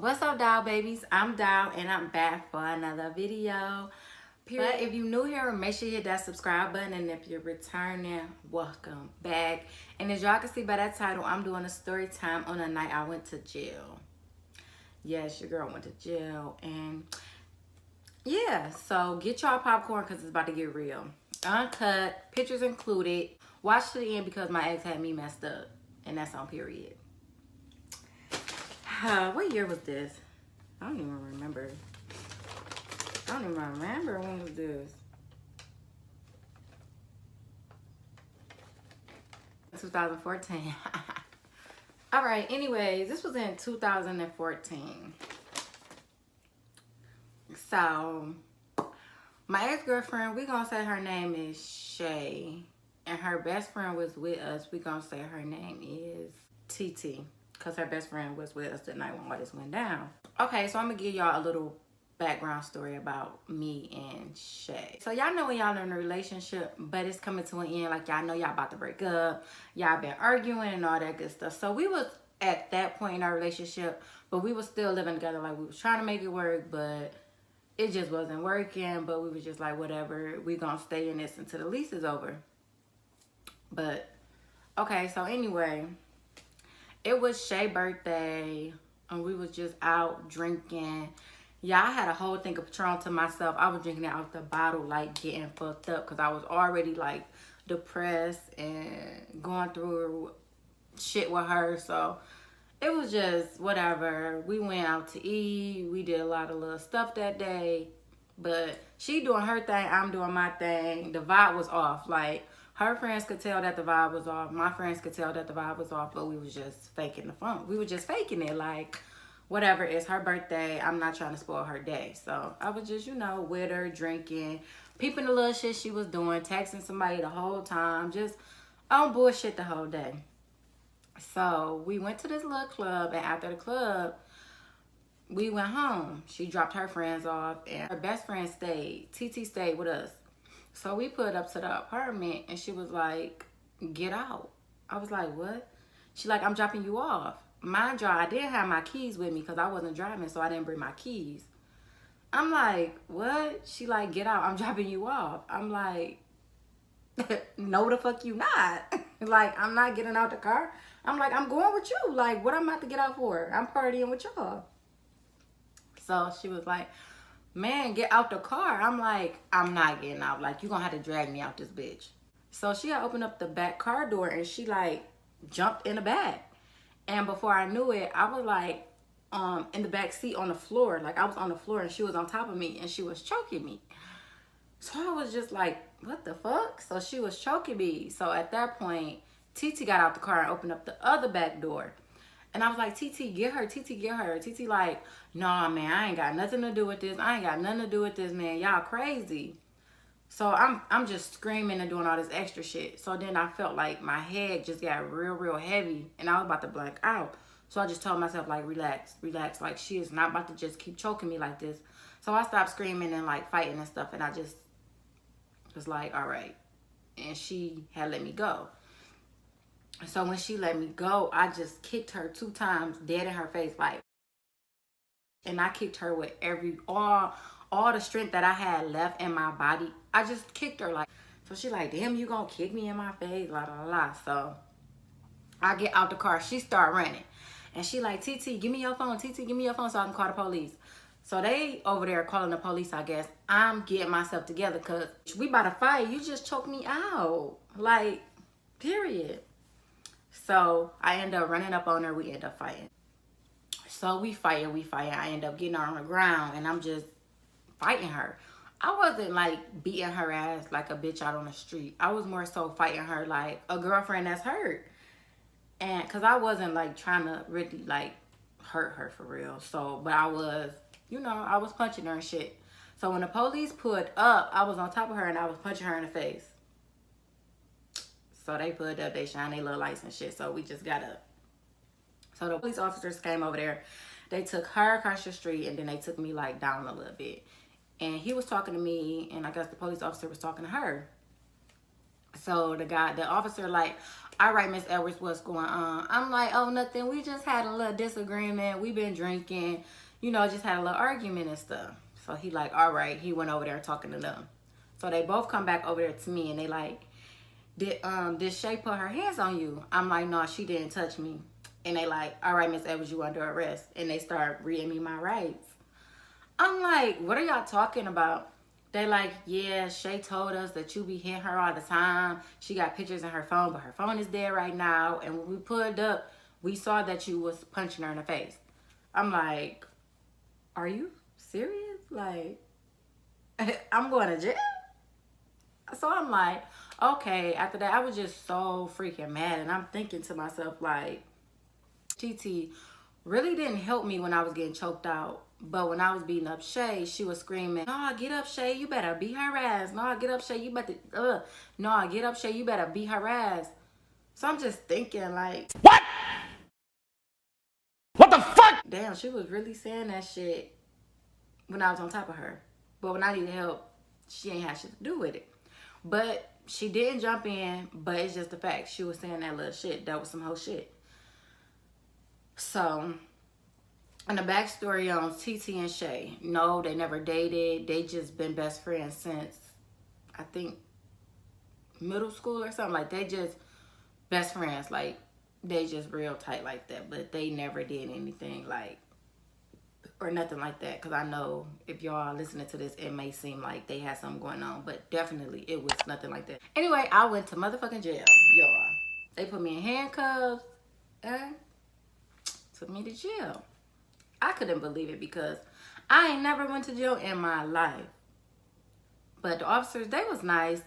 What's up, doll babies? I'm Doll and I'm back for another video. But if you're new here, make sure you hit that subscribe button, and if you're returning, welcome back. And as y'all can see by that title, I'm doing a story time on the night I went to jail. Yes, your girl went to jail. And yeah, so get y'all popcorn because it's about to get real. Uncut, pictures included. Watch to the end because my ex had me messed up. And that's on period. What year was this? I don't even remember. When was this? 2014. All right, anyways, this was in 2014. So, my ex-girlfriend, we gonna say her name is Shay. And her best friend was with us. We gonna say her name is TT. Because her best friend was with us the night when all this went down. Okay, so I'm going to give y'all a little background story about me and Shay. So y'all know when y'all in a relationship, but it's coming to an end. Like y'all know y'all about to break up. Y'all been arguing and all that good stuff. So we was at that point in our relationship, but we was still living together. Like we was trying to make it work, but it just wasn't working. But we was just like, whatever. We going to stay in this until the lease is over. But, okay, so anyway, it was Shay's birthday, and we was just out drinking. Yeah, I had a whole thing of Patron to myself. I was drinking it out the bottle, like, getting fucked up, because I was already, like, depressed and going through shit with her. So, it was just whatever. We went out to eat. We did a lot of little stuff that day. But she doing her thing, I'm doing my thing. The vibe was off. Like, her friends could tell that the vibe was off. My friends could tell that the vibe was off, but we was just faking the fun. We were just faking it. Like, whatever, it's her birthday. I'm not trying to spoil her day. So, I was just, you know, with her, drinking, peeping the little shit she was doing, texting somebody the whole time, just on bullshit the whole day. So, we went to this little club, and after the club, we went home. She dropped her friends off, and her best friend stayed. TT stayed with us. So we put up to the apartment, and she was like, get out. I was like, what? She like, I'm dropping you off. Mind you, I didn't have my keys with me because I wasn't driving, so I didn't bring my keys. I'm like, what? She like, get out. I'm dropping you off. I'm like, no the fuck you not. Like, I'm not getting out the car. I'm like, I'm going with you. Like, what I'm about to get out for? I'm partying with y'all. So she was like, man, get out the car. I'm like, I'm not getting out. Like, you gonna have to drag me out this bitch. So she had opened up the back car door, and she like jumped in the back. And before I knew it, I was like in the back seat on the floor. Like, I was on the floor, and she was on top of me, and she was choking me. So I was just like, what the fuck? So she was choking me. So at that point, TT got out the car and opened up the other back door. And I was like, TT, get her. TT, get her. TT like, nah, man, I ain't got nothing to do with this. I ain't got nothing to do with this, man. Y'all crazy. So I'm just screaming and doing all this extra shit. So then I felt like my head just got real heavy, and I was about to black out. So I just told myself, like, relax, relax. Like, she is not about to just keep choking me like this. So I stopped screaming and, like, fighting and stuff, and I just was like, all right. And she had let me go. So when she let me go, I just kicked her 2 times dead in her face, like, and I kicked her with all the strength that I had left in my body. I just kicked her, like, so she like, damn, you gonna kick me in my face, la la la. So I get out the car, she start running, and she like, TT, give me your phone, TT, give me your phone so I can call the police. So they over there calling the police, I guess. I'm getting myself together because we about to fight. You just choked me out, like, period. So I end up running up on her. We end up fighting. So we fight. I end up getting her on the ground, and I'm just fighting her. I wasn't like beating her ass like a bitch out on the street. I was more so fighting her like a girlfriend that's hurt. And because I wasn't like trying to really like hurt her for real. So, but I was, you know, I was punching her and shit. So when the police pulled up, I was on top of her, and I was punching her in the face. So they put up, they shine their little lights and shit. So we just got up. So the police officers came over there. They took her across the street, and then they took me like down a little bit. And he was talking to me, and I guess the police officer was talking to her. So the officer like, All right, Miss Edwards, what's going on? I'm like, oh, nothing. We just had a little disagreement. We've been drinking, you know, just had a little argument and stuff. So he like, all right. He went over there talking to them. So they both come back over there to me and they like, did Shay put her hands on you? I'm like, no, she didn't touch me. And they like, all right, Miss Edwards, you under arrest. And they start reading me my rights. I'm like, what are y'all talking about? They like, yeah, Shay told us that you be hitting her all the time. She got pictures in her phone, but her phone is dead right now. And when we pulled up, we saw that you was punching her in the face. I'm like, are you serious? Like, I'm going to jail? So I'm like, okay. After that, I was just so freaking mad. And I'm thinking to myself, like, TT really didn't help me when I was getting choked out. But when I was beating up Shay, she was screaming, no, get up, Shay, you better beat her ass. No, get up, Shay, you better, no, get up, Shay, you better beat her ass. So I'm just thinking, like, what? What the fuck? Damn, she was really saying that shit when I was on top of her. But when I needed help, she ain't had shit to do with it. But she didn't jump in, but it's just the fact. She was saying that little shit. That was some whole shit. So, and the backstory on TT and Shay. No, they never dated. They just been best friends since, I think, middle school or something. Like, they just best friends. Like, they just real tight like that. But they never did anything, like, or nothing like that. Because I know if y'all listening to this, it may seem like they had something going on. But definitely, it was nothing like that. Anyway, I went to motherfucking jail, y'all. They put me in handcuffs and took me to jail. I couldn't believe it because I ain't never went to jail in my life. But the officers, they was nice.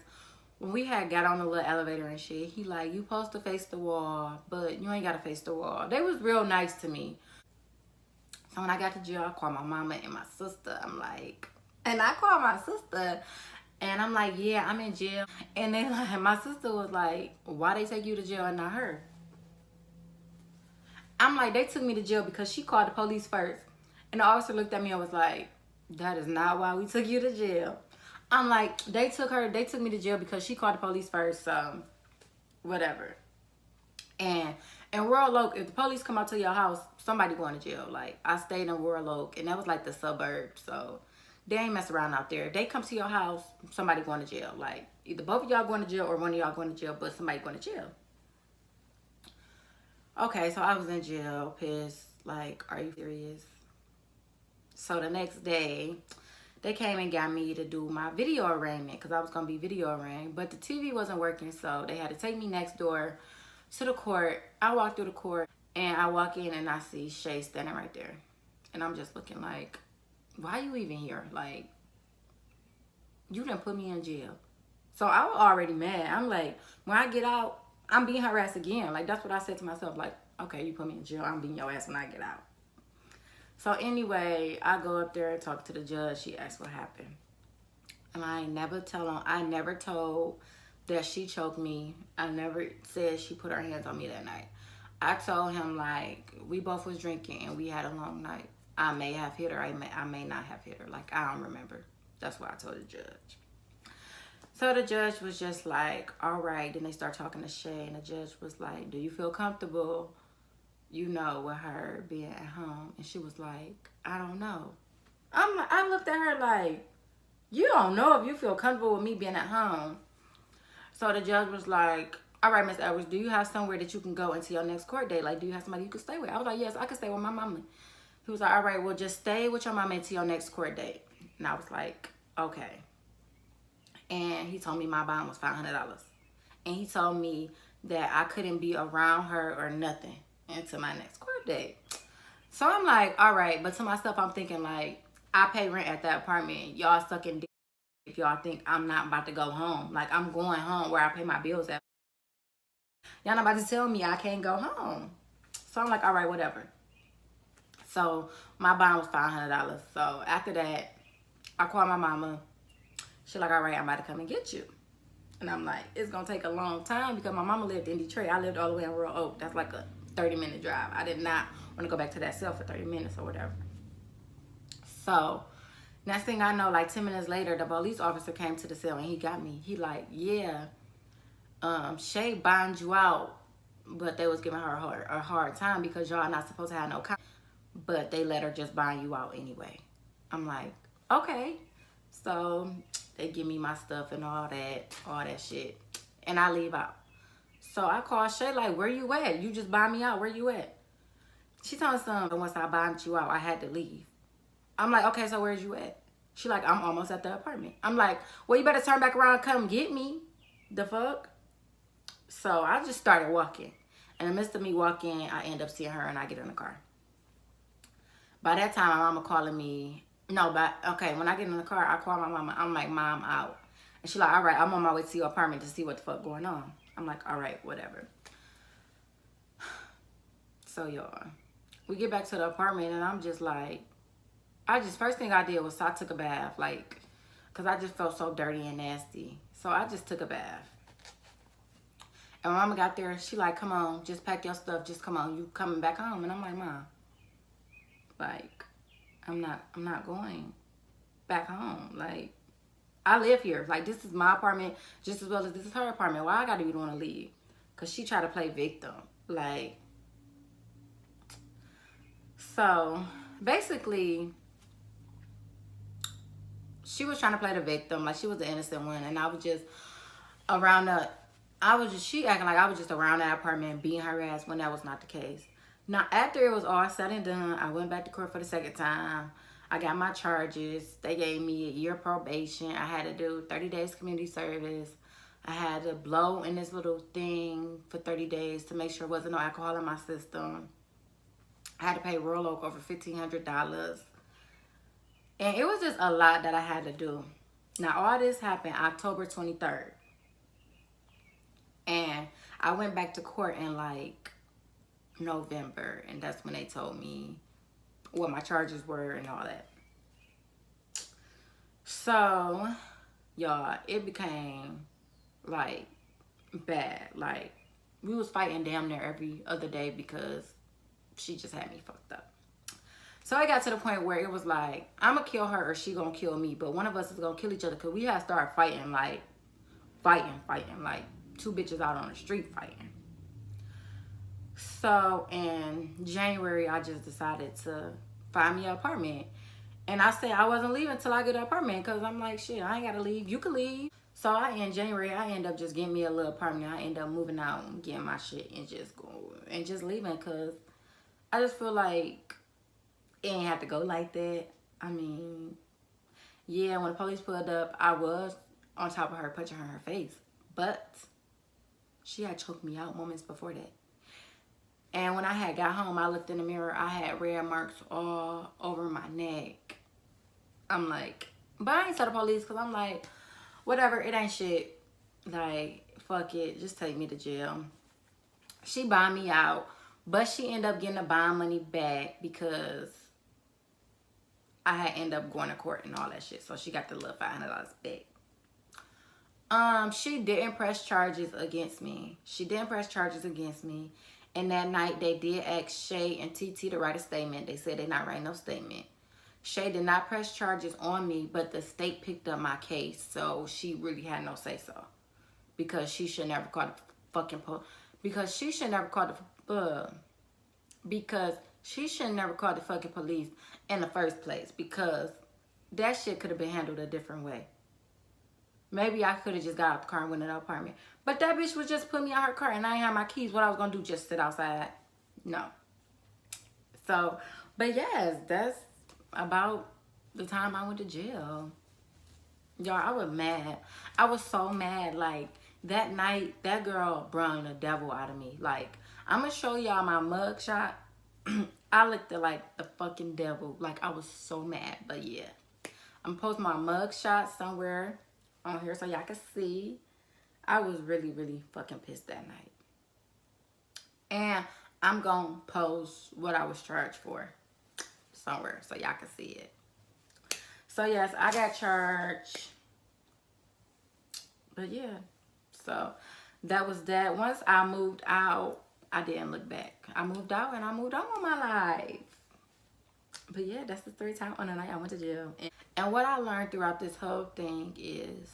When we had got on the little elevator and shit, he like, you supposed to face the wall, but you ain't got to face the wall. They was real nice to me. So when I got to jail, I called my mama and my sister. I'm like, and I called my sister and I'm like, yeah, I'm in jail. And then like, my sister was like, why they take you to jail and not her? I'm like, they took me to jail because she called the police first. And the officer looked at me and was like, that is not why we took you to jail. I'm like, they took me to jail because she called the police first, so whatever. And in Royal Oak, if the police come out to your house, somebody going to jail. Like, I stayed in Royal Oak, and that was like the suburbs, so they ain't mess around out there. If they come to your house, somebody going to jail. Like, either both of y'all going to jail or one of y'all going to jail, but somebody going to jail. Okay, so I was in jail, pissed. Like, are you serious? So the next day, they came and got me to do my video arraignment because I was going to be video arraigned. But the TV wasn't working, so they had to take me next door to the court. I walk through the court, and I walk in, and I see Shay standing right there. And I'm just looking like, why are you even here? Like, you done put me in jail. So I was already mad. I'm like, when I get out, I'm beating her ass again. Like, that's what I said to myself. Like, okay, you put me in jail. I'm beating your ass when I get out. So anyway, I go up there and talk to the judge. She asked what happened. And I never told that she choked me. I never said she put her hands on me that night. I told him, like, we both was drinking and we had a long night. I may have hit her. I may not have hit her. Like, I don't remember. That's what I told the judge. So the judge was just like, all right. Then they start talking to Shay, and the judge was like, do you feel comfortable, you know, with her being at home? And she was like, I don't know. I looked at her like, you don't know if you feel comfortable with me being at home. So the judge was like, all right, Miss Edwards, do you have somewhere that you can go into your next court date? Like, do you have somebody you can stay with? I was like, yes, I can stay with my mama. He was like, all right, well, just stay with your mama until your next court date. And I was like, okay. And he told me my bond was $500. And he told me that I couldn't be around her or nothing until my next court date. So I'm like, all right. But to myself, I'm thinking, like, I pay rent at that apartment. Y'all sucking dick if y'all think I'm not about to go home. Like, I'm going home where I pay my bills at. Y'all not about to tell me I can't go home. So I'm like, all right, whatever. So my bond was $500. So after that, I called my mama. She's like, all right, I'm about to come and get you. And I'm like, it's going to take a long time because my mama lived in Detroit. I lived all the way in Royal Oak. That's like a 30-minute drive. I did not want to go back to that cell for 30 minutes or whatever. So next thing I know, like 10 minutes later, the police officer came to the cell and he got me. He like, yeah, Shay bond you out but they was giving her a hard time because y'all not supposed to have no contact. But they let her just buy you out anyway. I'm like, okay. So they give me my stuff and all that shit. And I leave out. So I call Shay like, where you at? You just buy me out. Where you at? She told me something. Once I bought you out, I had to leave. I'm like, okay, so where's you at? She like, I'm almost at the apartment. I'm like, well, you better turn back around and come get me. The fuck? So I just started walking. In the midst of me walking, I end up seeing her and I get in the car. By that time, my mama calling me. No, but okay, when I get in the car, I call my mama. I'm like, Mom, out. And she like, all right, I'm on my way to your apartment to see what the fuck going on. I'm like, all right, whatever. So, y'all, we get back to the apartment and I'm just like, first thing I did was I took a bath, like, because I just felt so dirty and nasty. So I just took a bath. And my mama got there, she like, come on, just pack your stuff, just come on, you coming back home. And I'm like, Mom, like, I'm not going back home. Like, I live here. Like, this is my apartment just as well as this is her apartment. Why I gotta be the one to leave? Because she tried to play victim. Like, so basically, she was trying to play the victim. Like, she was the innocent one. And I was just around she acting like I was just around that apartment beating her ass when that was not the case. Now, after it was all said and done, I went back to court for the second time. I got my charges. They gave me a year probation. I had to do 30 days community service. I had to blow in this little thing for 30 days to make sure there wasn't no alcohol in my system. I had to pay Royal Oak over $1,500. And it was just a lot that I had to do. Now, all this happened October 23rd. And I went back to court in like November. And that's when they told me what my charges were and all that. So, y'all, it became like bad. Like, we was fighting damn near every other day because she just had me fucked up. So I got to the point where it was like, I'm gonna kill her or she gonna kill me, but one of us is gonna kill each other because we had to start fighting, like fighting, like two bitches out on the street fighting. So in January, I just decided to find me an apartment. And I said I wasn't leaving until I get an apartment because I'm like, shit, I ain't gotta leave. You can leave. So in January, I end up just getting me a little apartment. I end up moving out and getting my shit and just going and just leaving because I just feel like it ain't have to go like that. I mean, yeah, when the police pulled up, I was on top of her, punching her in her face. But she had choked me out moments before that. And when I had got home, I looked in the mirror. I had red marks all over my neck. I'm like, but I ain't tell the police because I'm like, whatever, it ain't shit. Like, fuck it, just take me to jail. She bought me out, but she ended up getting the bond money back because I had ended up going to court and all that shit. So she got the little $500 back. She didn't press charges against me. And that night, they did ask Shay and TT to write a statement. They said they're not writing no statement. Shay did not press charges on me, but the state picked up my case. So she really had no say-so. Because she should never call the fucking police. Because she should never call the... because she should never call the fucking police in the first place. Because that shit could have been handled a different way. Maybe I could have just got out the car and went in the apartment. But that bitch would just put me out her car and I ain't have my keys. What I was going to do, just sit outside? No. So, but yes, that's about the time I went to jail. Y'all, I was mad. I was so mad. Like, that night, that girl brung the devil out of me. Like, I'm going to show y'all my mugshot. I looked at like the fucking devil. Like, I was so mad. But yeah, I'm posting my mugshot somewhere on here so y'all can see. I was really, really fucking pissed that night. And I'm gonna post what I was charged for somewhere so y'all can see it. So yes, I got charged. But yeah, so that was that. Once I moved out, I didn't look back. I moved out and I moved on with my life. But yeah, that's the third time on the night I went to jail. And what I learned throughout this whole thing is,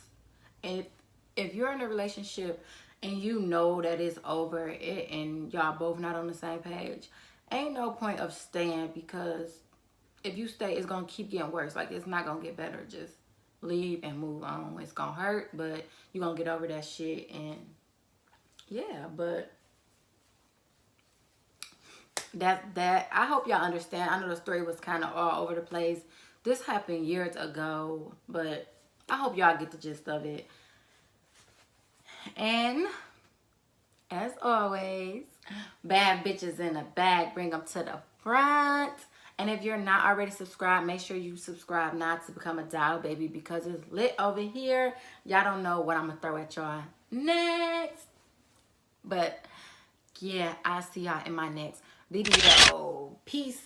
if you're in a relationship and you know that it's over it and y'all both not on the same page, ain't no point of staying, because if you stay, it's gonna keep getting worse. Like, it's not gonna get better. Just leave and move on. It's gonna hurt, but you're gonna get over that shit. And yeah, but that I hope y'all understand. I know the story was kind of all over the place. This happened years ago, but I hope y'all get the gist of it. And as always, bad bitches in a bag, bring them to the front. And if you're not already subscribed, make sure you subscribe now to become a dial baby, because it's lit over here. Y'all don't know what I'm gonna throw at y'all next. But yeah, I'll see y'all in my next video. Peace.